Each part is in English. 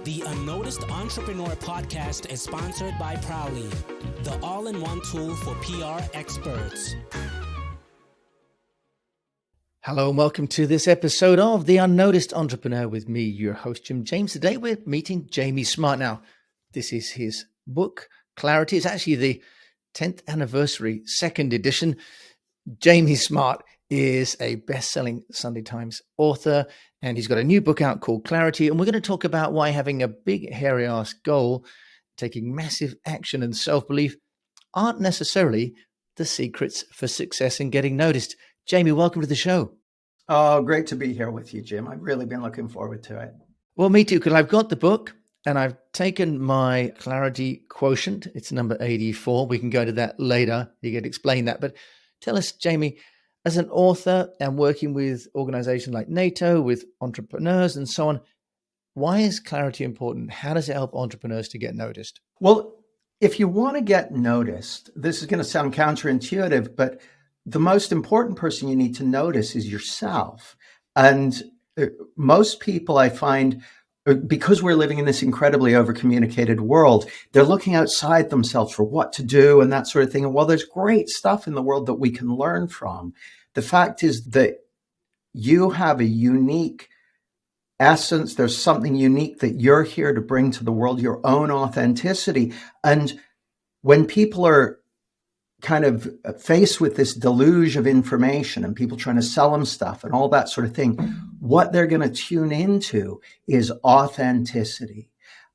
The UnNoticed Entrepreneur Podcast is sponsored by Prowly, the all-in-one tool for PR experts. Hello and welcome to this episode of The UnNoticed Entrepreneur with me, your host, Jim James. Today we're meeting Jamie Smart. Now, this is his book, Clarity. It's actually the 10th anniversary, second edition. Jamie Smart is a best-selling Sunday Times author, and he's got a new book out called Clarity. And we're going to talk about why having a big, hairy-ass goal, taking massive action and self-belief aren't necessarily the secrets for success and getting noticed. Jamie, welcome to the show. Oh, great to be here with you, Jim. I've really been looking forward to it. Well, me too, because I've got the book and I've taken my Clarity quotient. It's number 84. We can go to that later. You can explain that. But tell us, Jamie, as an author and working with organizations like NATO, with entrepreneurs and so on, why is clarity important? How does it help entrepreneurs to get noticed? Well, if you want to get noticed, this is going to sound counterintuitive, but the most important person you need to notice is yourself. And most people I find, because we're living in this incredibly overcommunicated world, they're looking outside themselves for what to do and that sort of thing. And while there's great stuff in the world that we can learn from, the fact is that you have a unique essence. There's something unique that you're here to bring to the world, your own authenticity. And when people are kind of faced with this deluge of information and people trying to sell them stuff and all that sort of thing, what they're going to tune into is authenticity.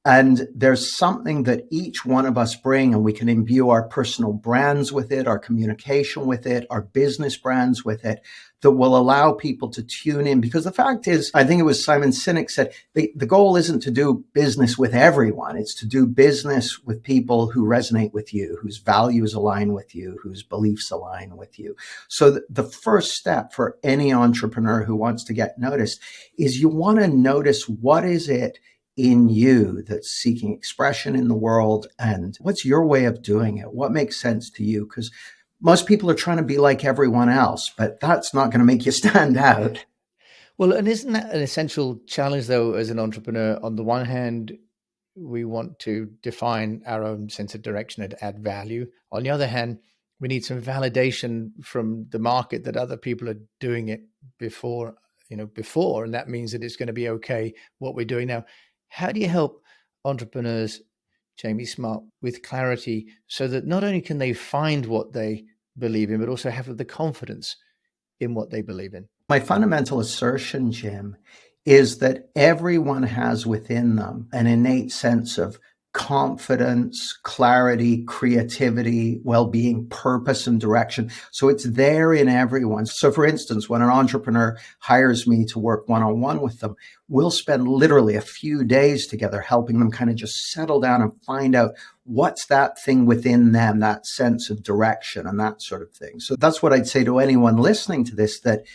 And there's something that each one of us bring, and we can imbue our personal brands with it, our communication with it, our business brands with it, that will allow people to tune in. Because the fact is, I think it was Simon Sinek said, the goal isn't to do business with everyone. It's to do business with people who resonate with you, whose values align with you, whose beliefs align with you. So the first step for any entrepreneur who wants to get noticed is you want to notice what is it in you that's seeking expression in the world, and what's your way of doing it? What makes sense to you? Because most people are trying to be like everyone else, but that's not going to make you stand out. Well, and isn't that an essential challenge, though, as an entrepreneur? On the one hand, we want to define our own sense of direction and add value. On the other hand, we need some validation from the market that other people are doing it before, and that means that it's going to be okay what we're doing now. How do you help entrepreneurs, Jamie Smart, with clarity so that not only can they find what they believe in, but also have the confidence in what they believe in? My fundamental assertion, Jim, is that everyone has within them an innate sense of confidence, clarity, creativity, well-being, purpose, and direction. So it's there in everyone. So for instance, when an entrepreneur hires me to work one-on-one with them, we'll spend literally a few days together helping them kind of just settle down and find out what's that thing within them, that sense of direction and that sort of thing. So that's what I'd say to anyone listening to this, that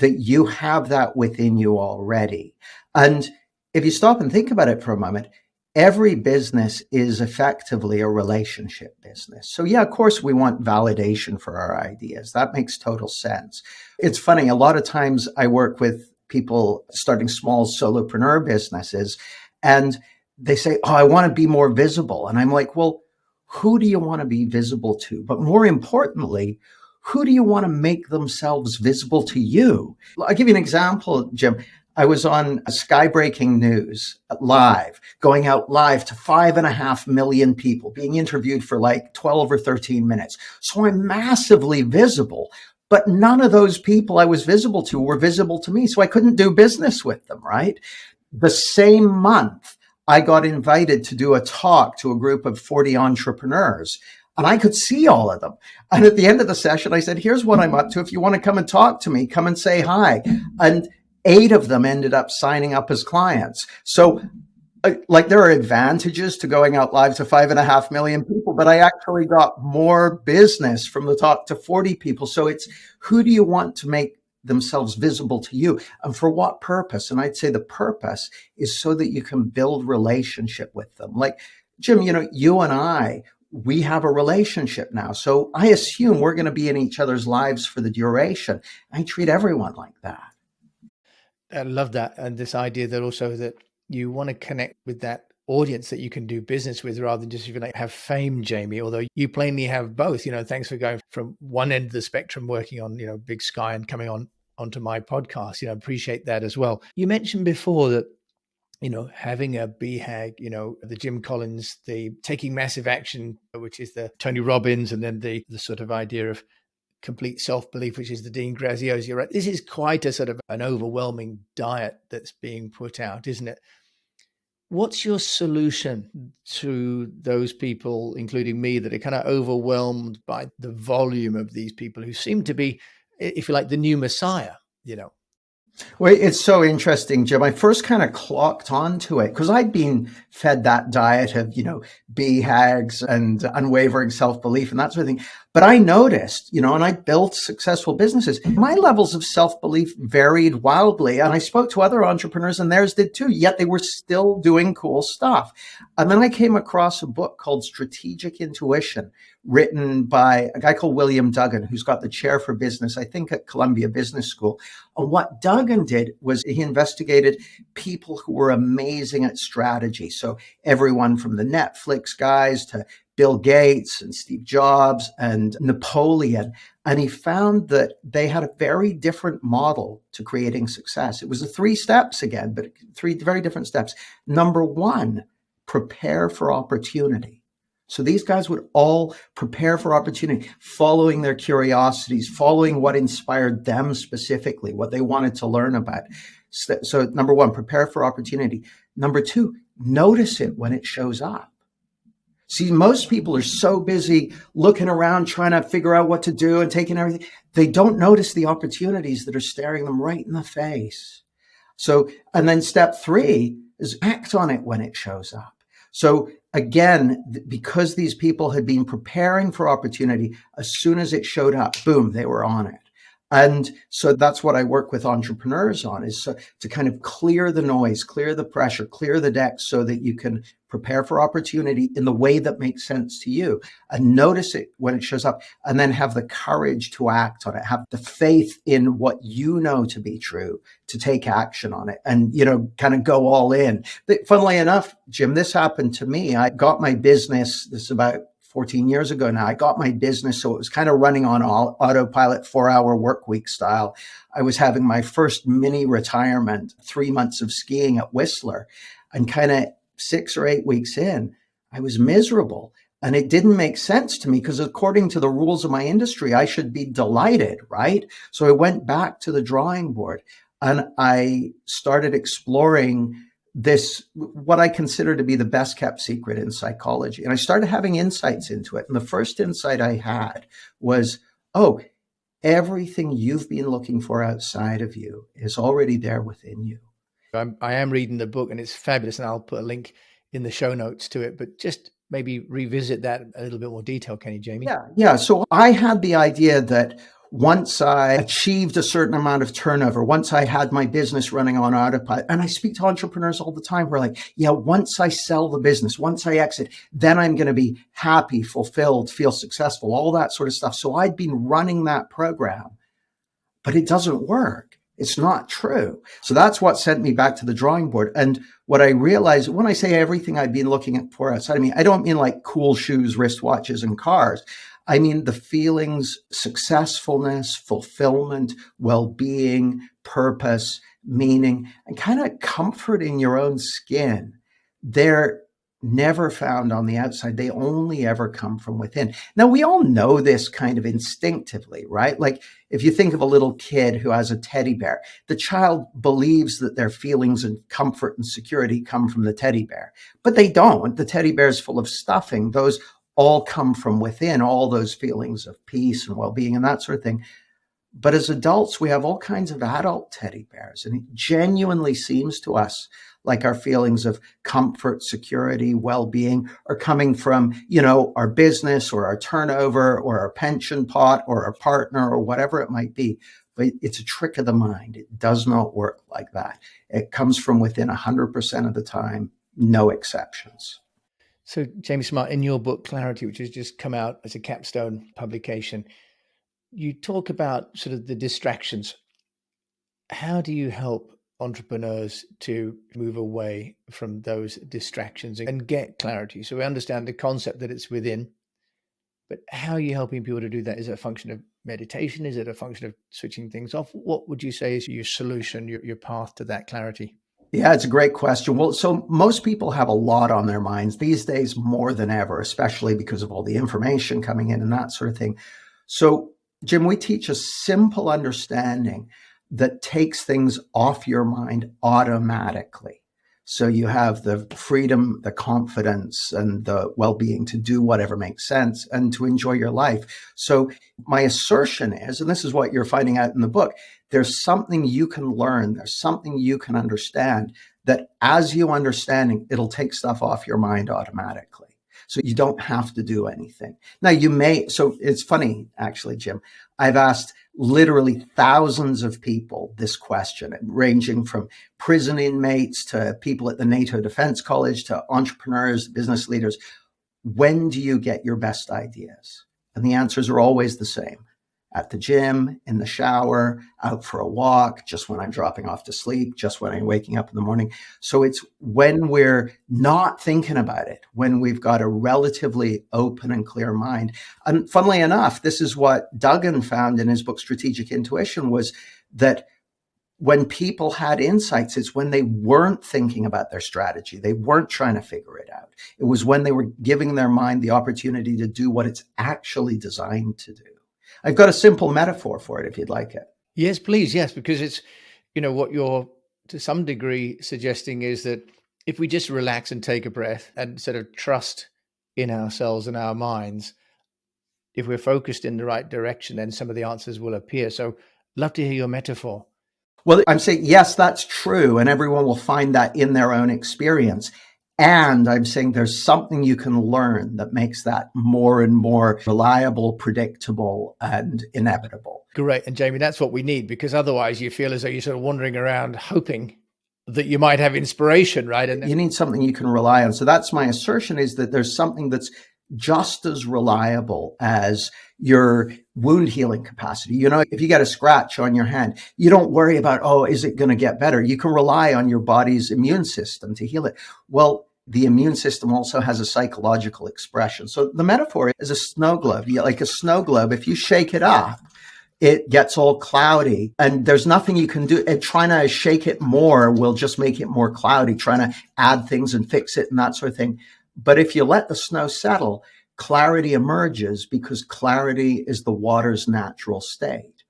you have that within you already. And if you stop and think about it for a moment, every business is effectively a relationship business. So yeah, of course, we want validation for our ideas. That makes total sense. It's funny, a lot of times I work with people starting small solopreneur businesses, and they say, oh, I want to be more visible. And I'm like, well, who do you want to be visible to? But more importantly, who do you want to make themselves visible to you? I'll give you an example, Jim. I was on Skybreaking News live, going out live to 5.5 million people, being interviewed for like 12 or 13 minutes. So I'm massively visible, but none of those people I was visible to were visible to me. So I couldn't do business with them, right? The same month, I got invited to do a talk to a group of 40 entrepreneurs. And I could see all of them. And at the end of the session, I said, here's what I'm up to. If you want to come and talk to me, come and say hi. And 8 of them ended up signing up as clients. So like there are advantages to going out live to 5.5 million people, but I actually got more business from the talk to 40 people. So it's who do you want to make themselves visible to you and for what purpose? And I'd say the purpose is so that you can build relationship with them. Like Jim, you and I, we have a relationship now. So I assume we're going to be in each other's lives for the duration. I treat everyone like that. I love that. And this idea that also that you want to connect with that audience that you can do business with rather than just, if you like, have fame, Jamie, although you plainly have both. Thanks for going from one end of the spectrum, working on, Big Sky, and coming onto my podcast. Appreciate that as well. You mentioned before that, having a BHAG, the Jim Collins, the taking massive action, which is the Tony Robbins, and then the sort of idea of complete self-belief, which is the Dean Graziosi. Right? This is quite a sort of an overwhelming diet that's being put out, isn't it? What's your solution to those people, including me, that are kind of overwhelmed by the volume of these people who seem to be, if you like, the new Messiah? Well, it's so interesting, Jim. I first kind of clocked onto it because I'd been fed that diet of, BHAGs and unwavering self-belief and that sort of thing. But I noticed, and I built successful businesses. My levels of self-belief varied wildly. And I spoke to other entrepreneurs and theirs did too, yet they were still doing cool stuff. And then I came across a book called Strategic Intuition, written by a guy called William Duggan, who's got the chair for business, I think at Columbia Business School. And what Duggan did was he investigated people who were amazing at strategy. So everyone from the Netflix guys to Bill Gates and Steve Jobs and Napoleon. And he found that they had a very different model to creating success. It was the 3 steps again, but 3 very different steps. Number 1, prepare for opportunity. So these guys would all prepare for opportunity, following their curiosities, following what inspired them specifically, what they wanted to learn about. So number 1, prepare for opportunity. Number 2, notice it when it shows up. See, most people are so busy looking around, trying to figure out what to do and taking everything. They don't notice the opportunities that are staring them right in the face. So, and then step 3 is act on it when it shows up. So again, because these people had been preparing for opportunity, as soon as it showed up, boom, they were on it. And so that's what I work with entrepreneurs on, is to kind of clear the noise, clear the pressure, clear the decks so that you can prepare for opportunity in the way that makes sense to you and notice it when it shows up, and then have the courage to act on it, have the faith in what you know to be true to take action on it and, kind of go all in. But funnily enough, Jim, this happened to me. I got my business, this is about 14 years ago now. I got my business, so it was kind of running on autopilot, 4-hour work week style. I was having my first mini retirement, 3 months of skiing at Whistler, and kind of 6 or 8 weeks in, I was miserable. And it didn't make sense to me because according to the rules of my industry, I should be delighted, right? So I went back to the drawing board and I started exploring this, what I consider to be the best kept secret in psychology. And I started having insights into it. And the first insight I had was, oh, everything you've been looking for outside of you is already there within you. I am reading the book and it's fabulous. And I'll put a link in the show notes to it, but just maybe revisit that a little bit more detail, can you, Jamie? Yeah. So I had the idea that once I achieved a certain amount of turnover, once I had my business running on autopilot, and I speak to entrepreneurs all the time who are like, yeah, once I sell the business, once I exit, then I'm going to be happy, fulfilled, feel successful, all that sort of stuff. So I'd been running that program, but it doesn't work. It's not true. So that's what sent me back to the drawing board. And what I realized when I say everything I've been looking for outside of me, I don't mean like cool shoes, wristwatches, and cars. I mean the feelings, successfulness, fulfillment, well-being, purpose, meaning, and kind of comfort in your own skin. They're never found on the outside. They only ever come from within. Now, we all know this kind of instinctively, right? Like if you think of a little kid who has a teddy bear, the child believes that their feelings and comfort and security come from the teddy bear, but they don't. The teddy bear is full of stuffing. Those all come from within, all those feelings of peace and well-being and that sort of thing. But as adults, we have all kinds of adult teddy bears, and it genuinely seems to us like our feelings of comfort, security, well-being are coming from, our business or our turnover or our pension pot or our partner or whatever it might be. But it's a trick of the mind. It does not work like that. It comes from within 100% of the time, no exceptions. So, Jamie Smart, in your book, Clarity, which has just come out as a capstone publication, you talk about sort of the distractions. How do you help entrepreneurs to move away from those distractions and get clarity? So we understand the concept that it's within, but how are you helping people to do that? Is it a function of meditation? Is it a function of switching things off? What would you say is your solution, your path to that clarity? Yeah, it's a great question. Well, so most people have a lot on their minds these days more than ever, especially because of all the information coming in and that sort of thing. So, Jim, we teach a simple understanding that takes things off your mind automatically. So you have the freedom, the confidence, and the well-being to do whatever makes sense and to enjoy your life. So my assertion is, and this is what you're finding out in the book, there's something you can learn, there's something you can understand that as you understanding, it'll take stuff off your mind automatically. So you don't have to do anything. Now you may, so it's funny, actually, Jim, I've asked literally thousands of people this question, ranging from prison inmates to people at the NATO Defense College to entrepreneurs, business leaders. When do you get your best ideas? And the answers are always the same. At the gym, in the shower, out for a walk, just when I'm dropping off to sleep, just when I'm waking up in the morning. So it's when we're not thinking about it, when we've got a relatively open and clear mind. And funnily enough, this is what Duggan found in his book, Strategic Intuition, was that when people had insights, it's when they weren't thinking about their strategy. They weren't trying to figure it out. It was when they were giving their mind the opportunity to do what it's actually designed to do. I've got a simple metaphor for it if you'd like it. Yes, please. Yes, because it's, what you're to some degree suggesting is that if we just relax and take a breath and sort of trust in ourselves and our minds, if we're focused in the right direction, then some of the answers will appear. So love to hear your metaphor. Well, I'm saying, yes, that's true. And everyone will find that in their own experience. And I'm saying there's something you can learn that makes that more and more reliable, predictable, and inevitable. Great. And Jamie, that's what we need, because otherwise you feel as though you're sort of wandering around hoping that you might have inspiration, right? And you need something you can rely on. So that's my assertion, is that there's something that's just as reliable as your wound healing capacity. If you get a scratch on your hand, you don't worry about, oh, is it going to get better? You can rely on your body's immune system to heal it. Well, the immune system also has a psychological expression. So the metaphor is a snow globe. Like a snow globe, if you shake it up, it gets all cloudy and there's nothing you can do. And trying to shake it more will just make it more cloudy, trying to add things and fix it and that sort of thing. But if you let the snow settle, clarity emerges, because clarity is the water's natural state.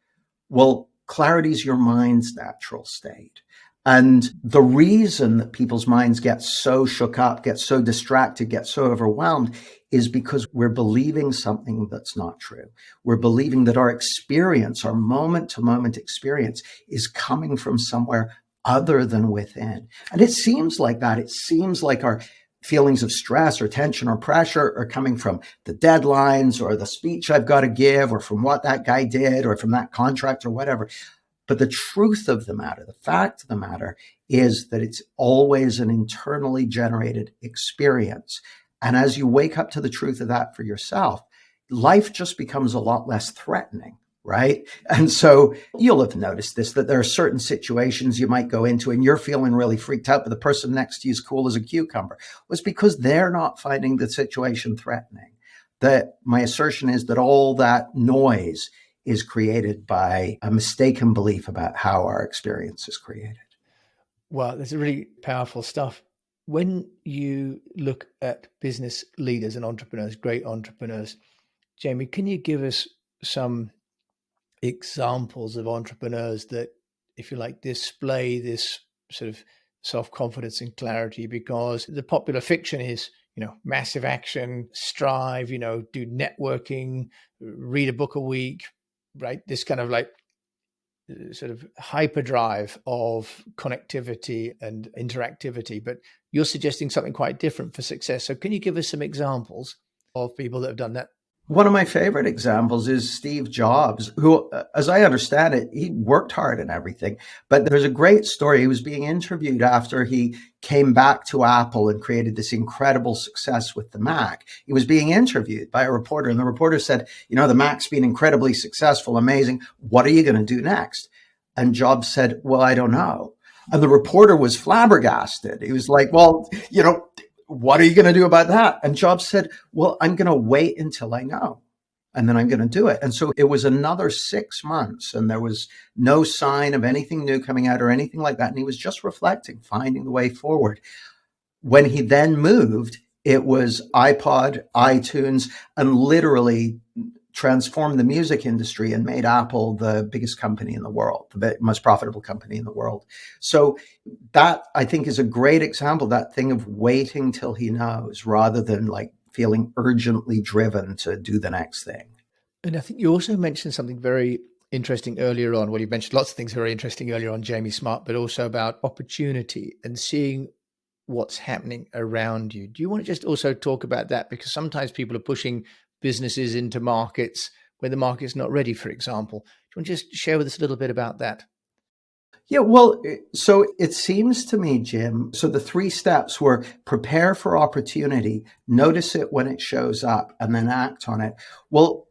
Well, clarity is your mind's natural state. And the reason that people's minds get so shook up, get so distracted, get so overwhelmed is because we're believing something that's not true. We're believing that our experience, our moment to moment experience, is coming from somewhere other than within. And it seems like that. It seems like our feelings of stress or tension or pressure are coming from the deadlines or the speech I've got to give, or from what that guy did, or from that contract or whatever. But the truth of the matter, the fact of the matter, is that it's always an internally generated experience. And as you wake up to the truth of that for yourself, life just becomes a lot less threatening, right? And so you'll have noticed this, that there are certain situations you might go into and you're feeling really freaked out, but the person next to you is cool as a cucumber. It's because they're not finding the situation threatening. That my assertion is that all that noise is created by a mistaken belief about how our experience is created. Well, that's really powerful stuff. When you look at business leaders and entrepreneurs, great entrepreneurs, Jamie, can you give us some examples of entrepreneurs that, if you like, display this sort of self-confidence and clarity? Because the popular fiction is, massive action, strive, do networking, read a book a week, right? This kind of like sort of hyperdrive of connectivity and interactivity, but you're suggesting something quite different for success. So can you give us some examples of people that have done that? One of my favorite examples is Steve Jobs, who, as I understand it, he worked hard and everything. But there's a great story. He was being interviewed after he came back to Apple and created this incredible success with the Mac. He was being interviewed by a reporter, and the reporter said, the Mac's been incredibly successful, amazing. What are you going to do next? And Jobs said, well, I don't know. And the reporter was flabbergasted. He was like, well, what are you going to do about that? And Jobs said, well, I'm going to wait until I know. And then I'm going to do it. And so it was another 6 months, and there was no sign of anything new coming out or anything like that. And he was just reflecting, finding the way forward. When he then moved, it was iPod, iTunes, and literally transformed the music industry and made Apple the biggest company in the world, the most profitable company in the world. So that, I think, is a great example, that thing of waiting till he knows rather than like feeling urgently driven to do the next thing. And I think you also mentioned something very interesting earlier on. Well, you mentioned lots of things very interesting earlier on, Jamie Smart, but also about opportunity and seeing what's happening around you. Do you want to just also talk about that? Because sometimes people are pushing businesses into markets where the market's not ready, for example. Do you want to just share with us a little bit about that? Yeah, well, so it seems to me, Jim, so the 3 steps were prepare for opportunity, notice it when it shows up, and then act on it. Well,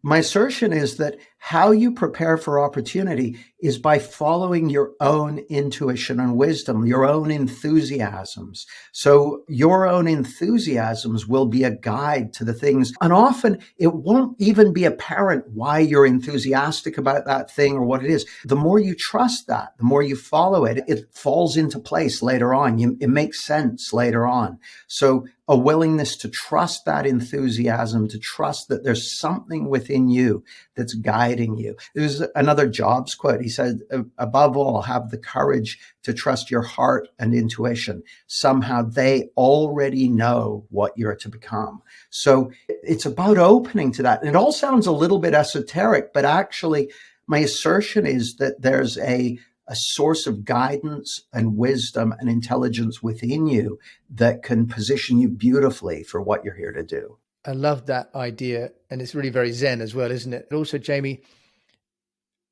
my assertion is that how you prepare for opportunity is by following your own intuition and wisdom, your own enthusiasms. So your own enthusiasms will be a guide to the things. And often it won't even be apparent why you're enthusiastic about that thing or what it is. The more you trust that, the more you follow it, it falls into place later on. It makes sense later on. So a willingness to trust that enthusiasm, to trust that there's something within you that's guiding you. There's another Jobs quote. He said, above all, have the courage to trust your heart and intuition. Somehow they already know what you're to become. So it's about opening to that. And it all sounds a little bit esoteric, but actually my assertion is that there's a source of guidance and wisdom and intelligence within you that can position you beautifully for what you're here to do. I love that idea. And it's really very Zen as well, isn't it? And also, Jamie,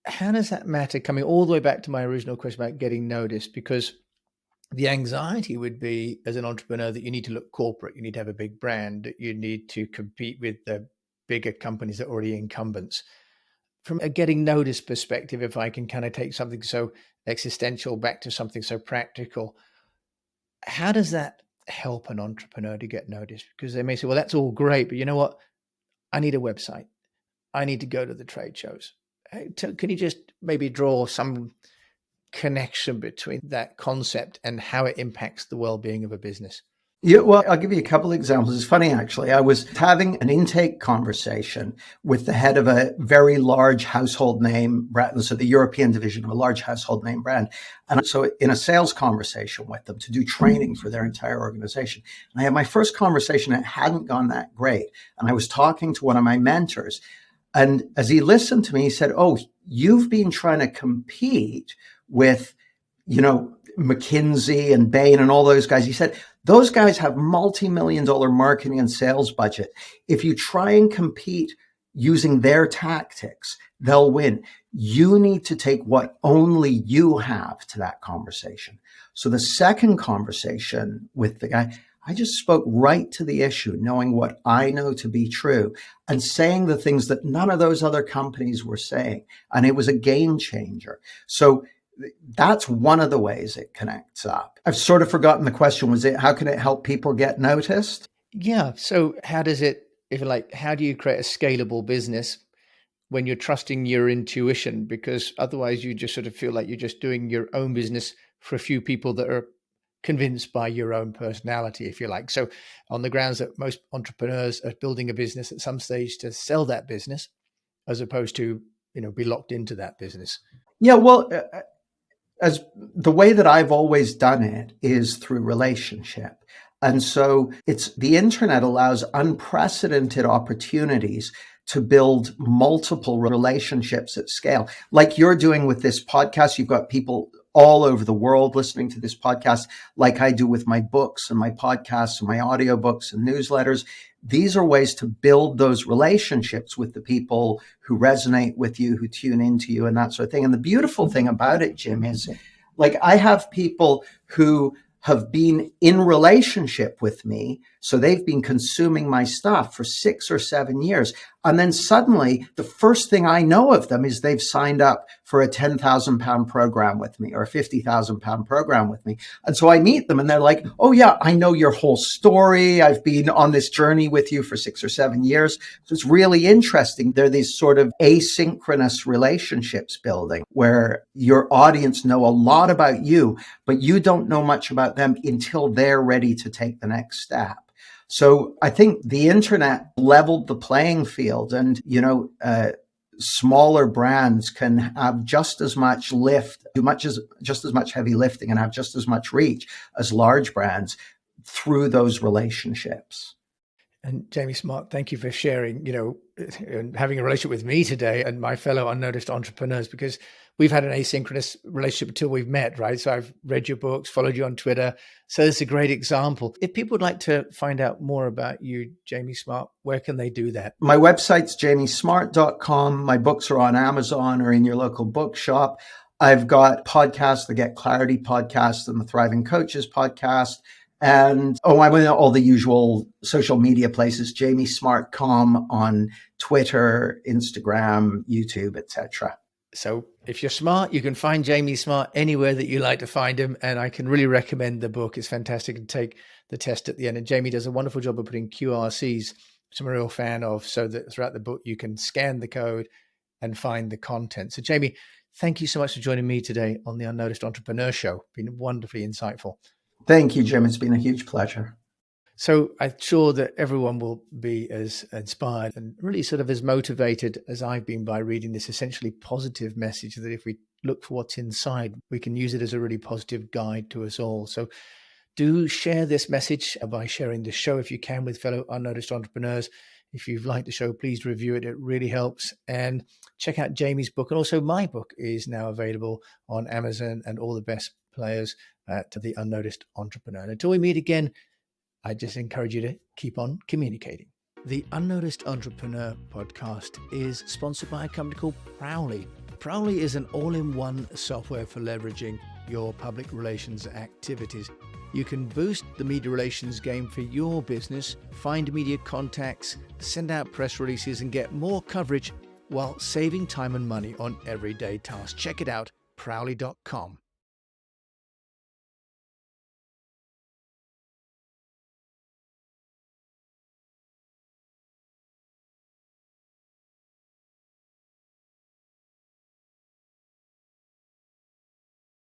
how does that matter, coming all the way back to my original question about getting noticed? Because the anxiety would be, as an entrepreneur, that you need to look corporate, you need to have a big brand, that you need to compete with the bigger companies that are already incumbents. From a getting noticed perspective, if I can kind of take something so existential back to something so practical, how does that help an entrepreneur to get noticed? Because they may say, well, that's all great, but you know what? I need a website. I need to go to the trade shows. Can you just maybe draw some connection between that concept and how it impacts the well-being of a business? Yeah, well, I'll give you a couple of examples. It's funny, actually. I was having an intake conversation with the head of a very large household name brand, so the European division of a large household name brand. And so in a sales conversation with them to do training for their entire organization. And I had my first conversation, it hadn't gone that great. And I was talking to one of my mentors. And as he listened to me, he said, oh, you've been trying to compete with, McKinsey and Bain and all those guys. He said, those guys have multi-million-dollar marketing and sales budget. If you try and compete using their tactics, they'll win. You need to take what only you have to that conversation. So the second conversation with the guy, I just spoke right to the issue, knowing what I know to be true and saying the things that none of those other companies were saying. And it was a game changer. So that's one of the ways it connects up. I've sort of forgotten the question. Was it, how can it help people get noticed? Yeah. So how does it, if you like, how do you create a scalable business when you're trusting your intuition? Because otherwise you just sort of feel like you're just doing your own business for a few people that are convinced by your own personality, if you like. So on the grounds that most entrepreneurs are building a business at some stage to sell that business, as opposed to, be locked into that business. Yeah, well, as the way that I've always done it is through relationship. And so the internet allows unprecedented opportunities to build multiple relationships at scale. Like you're doing with this podcast, you've got people all over the world listening to this podcast, like I do with my books and my podcasts and my audiobooks and newsletters. These are ways to build those relationships with the people who resonate with you, who tune into you and that sort of thing. And the beautiful thing about it, Jim, is like I have people who have been in relationship with me. So they've been consuming my stuff for 6 or 7 years. And then suddenly the first thing I know of them is they've signed up for a £10,000 program with me or a £50,000 program with me. And so I meet them and they're like, oh yeah, I know your whole story. I've been on this journey with you for 6 or 7 years. So it's really interesting. They're these sort of asynchronous relationships building where your audience know a lot about you, but you don't know much about them until they're ready to take the next step. So I think the internet leveled the playing field, and, smaller brands can have just as much lift, just as much heavy lifting and have just as much reach as large brands through those relationships. And Jamie Smart, thank you for sharing, and having a relationship with me today and my fellow unnoticed entrepreneurs, because we've had an asynchronous relationship until we've met, right? So I've read your books, followed you on Twitter. So it's a great example. If people would like to find out more about you, Jamie Smart, where can they do that? My website's jamiesmart.com. My books are on Amazon or in your local bookshop. I've got podcasts, the Get Clarity podcast and the Thriving Coaches podcast. And I'm in all the usual social media places, jamiesmart.com on Twitter, Instagram, YouTube, etc. So if you're smart, you can find Jamie Smart anywhere that you like to find him. And I can really recommend the book. It's fantastic, and take the test at the end. And Jamie does a wonderful job of putting QRCs, which I'm a real fan of, so that throughout the book, you can scan the code and find the content. So Jamie, thank you so much for joining me today on the Unnoticed Entrepreneur Show. It's been wonderfully insightful. Thank you, Jim. It's been a huge pleasure. So I'm sure that everyone will be as inspired and really sort of as motivated as I've been by reading this essentially positive message, that if we look for what's inside, we can use it as a really positive guide to us all. So do share this message by sharing the show if you can with fellow unnoticed entrepreneurs. If you've liked the show, please review it. It really helps. And check out Jamie's book. And also my book is now available on Amazon and all the best players to the Unnoticed Entrepreneur. And until we meet again, I just encourage you to keep on communicating. The Unnoticed Entrepreneur podcast is sponsored by a company called Prowly. Prowly is an all-in-one software for leveraging your public relations activities. You can boost the media relations game for your business, find media contacts, send out press releases, and get more coverage while saving time and money on everyday tasks. Check it out, prowly.com.